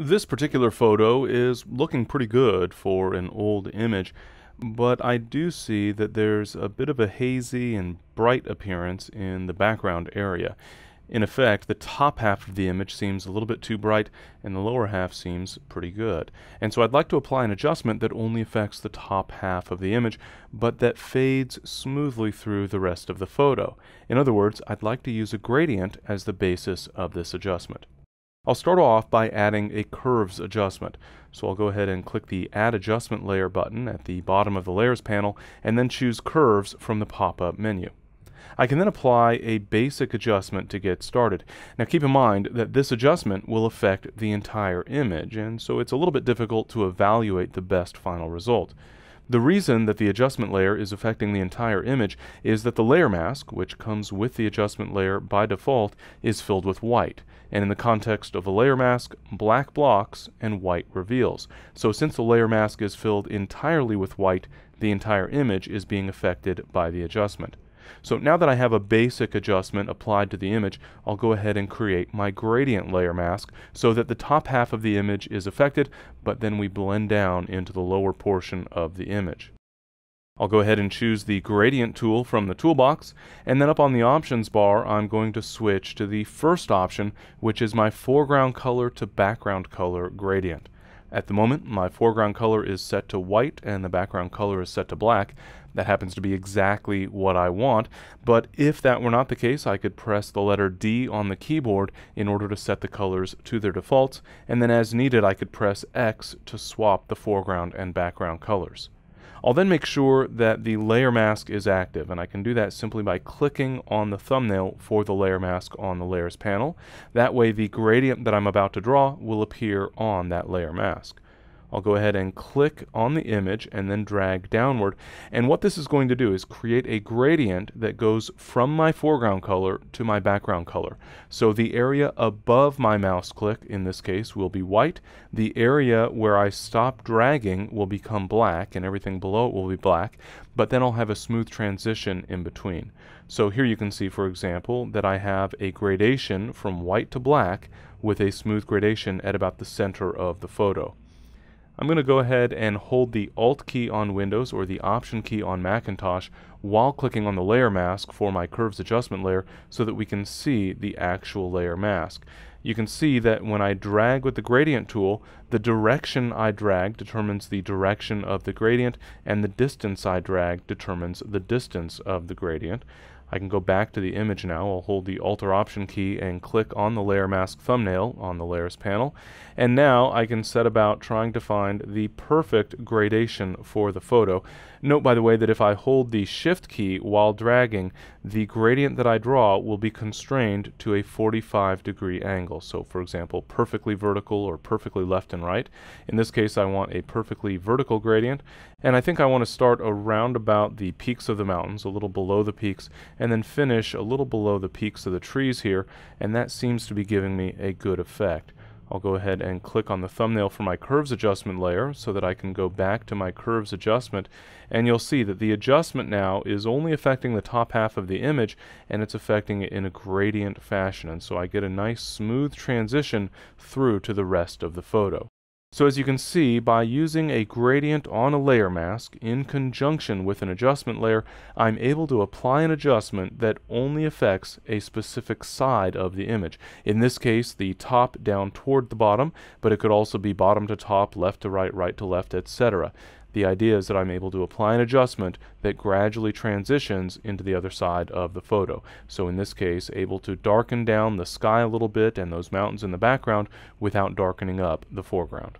This particular photo is looking pretty good for an old image, but I do see that there's a bit of a hazy and bright appearance in the background area. In effect, the top half of the image seems a little bit too bright and the lower half seems pretty good. And so I'd like to apply an adjustment that only affects the top half of the image, but that fades smoothly through the rest of the photo. In other words, I'd like to use a gradient as the basis of this adjustment. I'll start off by adding a curves adjustment. So I'll go ahead and click the Add Adjustment Layer button at the bottom of the Layers panel and then choose Curves from the pop-up menu. I can then apply a basic adjustment to get started. Now keep in mind that this adjustment will affect the entire image, and so it's a little bit difficult to evaluate the best final result. The reason that the adjustment layer is affecting the entire image is that the layer mask, which comes with the adjustment layer by default, is filled with white. And in the context of a layer mask, black blocks and white reveals. So since the layer mask is filled entirely with white, the entire image is being affected by the adjustment. So now that I have a basic adjustment applied to the image, I'll go ahead and create my gradient layer mask so that the top half of the image is affected, but then we blend down into the lower portion of the image. I'll go ahead and choose the gradient tool from the toolbox, and then up on the options bar I'm going to switch to the first option, which is my foreground color to background color gradient. At the moment, my foreground color is set to white and the background color is set to black. That happens to be exactly what I want, but if that were not the case, I could press the letter D on the keyboard in order to set the colors to their defaults, and then as needed I could press X to swap the foreground and background colors. I'll then make sure that the layer mask is active, and I can do that simply by clicking on the thumbnail for the layer mask on the layers panel. That way the gradient that I'm about to draw will appear on that layer mask. I'll go ahead and click on the image and then drag downward, and what this is going to do is create a gradient that goes from my foreground color to my background color. So the area above my mouse click, in this case, will be white. The area where I stop dragging will become black, and everything below it will be black, but then I'll have a smooth transition in between. So here you can see, for example, that I have a gradation from white to black with a smooth gradation at about the center of the photo. I'm going to go ahead and hold the Alt key on Windows or the Option key on Macintosh while clicking on the layer mask for my curves adjustment layer so that we can see the actual layer mask. You can see that when I drag with the gradient tool, the direction I drag determines the direction of the gradient, and the distance I drag determines the distance of the gradient. I can go back to the image now. I'll hold the Alt or Option key and click on the layer mask thumbnail on the layers panel, and now I can set about trying to find the perfect gradation for the photo. Note, by the way, that if I hold the Shift key while dragging, the gradient that I draw will be constrained to a 45-degree angle. So for example, perfectly vertical or perfectly left and right. In this case I want a perfectly vertical gradient, and I think I want to start around about the peaks of the mountains, a little below the peaks, and then finish a little below the peaks of the trees here, and that seems to be giving me a good effect. I'll go ahead and click on the thumbnail for my curves adjustment layer so that I can go back to my curves adjustment, and you'll see that the adjustment now is only affecting the top half of the image, and it's affecting it in a gradient fashion, and so I get a nice smooth transition through to the rest of the photo. So as you can see, by using a gradient on a layer mask in conjunction with an adjustment layer, I'm able to apply an adjustment that only affects a specific side of the image. In this case, the top down toward the bottom, but it could also be bottom to top, left to right, right to left, etc. The idea is that I'm able to apply an adjustment that gradually transitions into the other side of the photo. So in this case, able to darken down the sky a little bit and those mountains in the background without darkening up the foreground.